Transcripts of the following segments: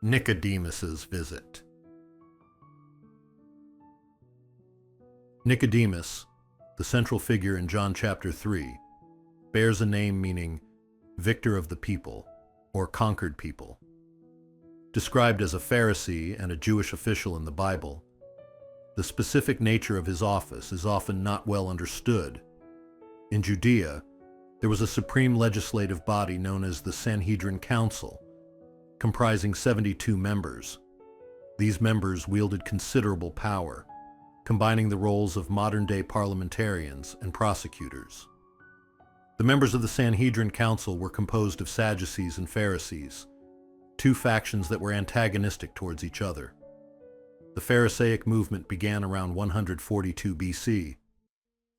Nicodemus's visit. Nicodemus, the central figure in John chapter 3, bears a name meaning victor of the people or conquered people. Described as a Pharisee and a Jewish official in the Bible, the specific nature of his office is often not well understood. In Judea, there was a supreme legislative body known as the Sanhedrin Council, comprising 72 members. These members wielded considerable power, combining the roles of modern-day parliamentarians and prosecutors. The members of the Sanhedrin Council were composed of Sadducees and Pharisees, two factions that were antagonistic towards each other. The Pharisaic movement began around 142 BC,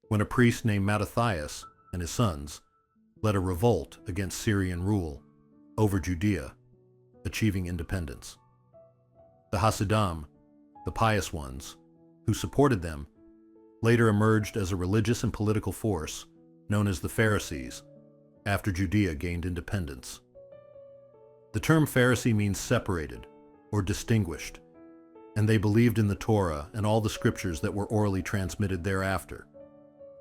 when a priest named Mattathias and his sons led a revolt against Syrian rule over Judea, achieving independence. The Hasidim, the pious ones, who supported them, later emerged as a religious and political force known as the Pharisees after Judea gained independence. The term Pharisee means separated or distinguished, and they believed in the Torah and all the scriptures that were orally transmitted thereafter,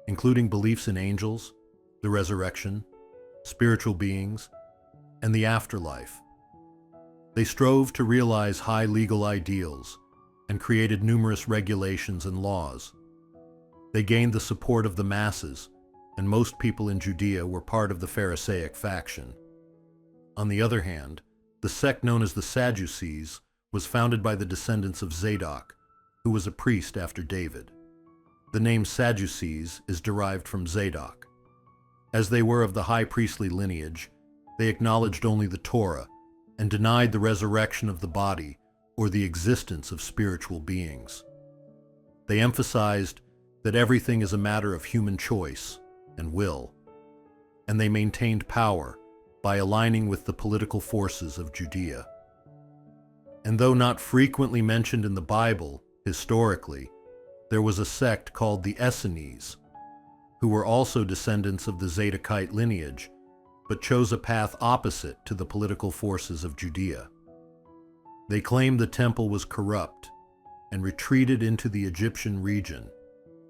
including beliefs in angels, the resurrection, spiritual beings, and the afterlife. They strove to realize high legal ideals and created numerous regulations and laws. They gained the support of the masses, and most people in Judea were part of the Pharisaic faction. On the other hand, the sect known as the Sadducees was founded by the descendants of Zadok, who was a priest after David. The name Sadducees is derived from Zadok. As they were of the high priestly lineage, they acknowledged only the Torah and denied the resurrection of the body or the existence of spiritual beings. They emphasized that everything is a matter of human choice and will, and they maintained power by aligning with the political forces of Judea. And though not frequently mentioned in the Bible, historically, there was a sect called the Essenes, who were also descendants of the Zadokite lineage, but chose a path opposite to the political forces of Judea. They claimed the temple was corrupt and retreated into the Egyptian region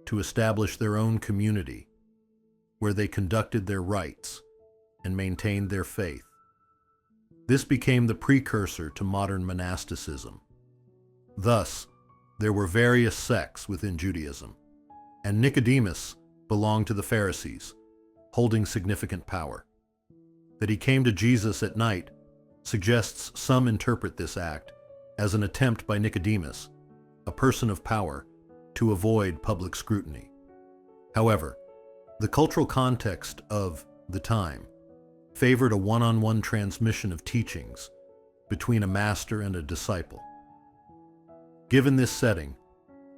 to establish their own community, where they conducted their rites and maintained their faith. This became the precursor to modern monasticism. Thus, there were various sects within Judaism, and Nicodemus belonged to the Pharisees, holding significant power. That he came to Jesus at night suggests some interpret this act as an attempt by Nicodemus, a person of power, to avoid public scrutiny. However, the cultural context of the time favored a one-on-one transmission of teachings between a master and a disciple. Given this setting,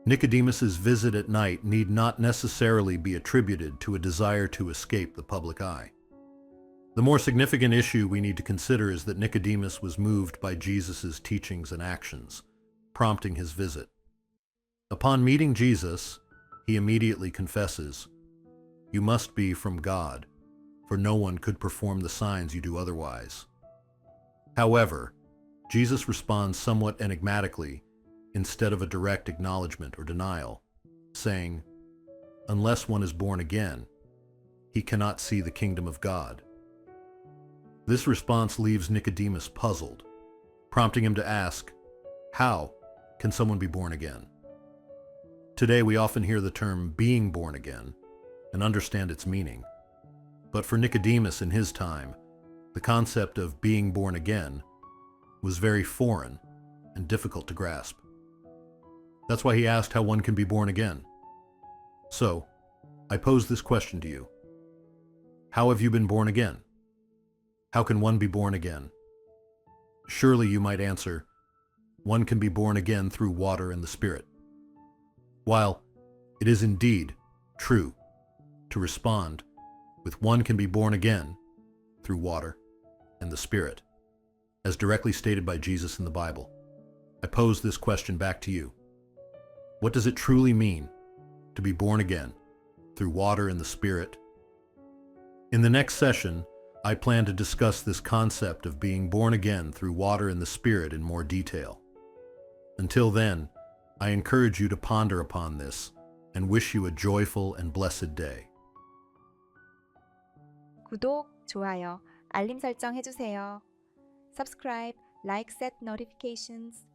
Nicodemus's visit at night need not necessarily be attributed to a desire to escape the public eye. The more significant issue we need to consider is that Nicodemus was moved by Jesus' teachings and actions, prompting his visit. Upon meeting Jesus, he immediately confesses, "You must be from God, for no one could perform the signs you do otherwise." However, Jesus responds somewhat enigmatically instead of a direct acknowledgement or denial, saying, "Unless one is born again, he cannot see the kingdom of God." This response leaves Nicodemus puzzled, prompting him to ask, how can someone be born again? Today we often hear the term being born again and understand its meaning. But for Nicodemus in his time, the concept of being born again was very foreign and difficult to grasp. That's why he asked how one can be born again. So, I pose this question to you. How have you been born again? How can one be born again? Surely you might answer, one can be born again through water and the Spirit. While it is indeed true to respond with one can be born again through water and the Spirit, as directly stated by Jesus in the Bible, I pose this question back to you. What does it truly mean to be born again through water and the Spirit? In the next session, I plan to discuss this concept of being born again through water and the Spirit in more detail. Until then, I encourage you to ponder upon this and wish you a joyful and blessed day. 구독, 좋아요, 알림 설정 해주세요. Subscribe, like, set notifications.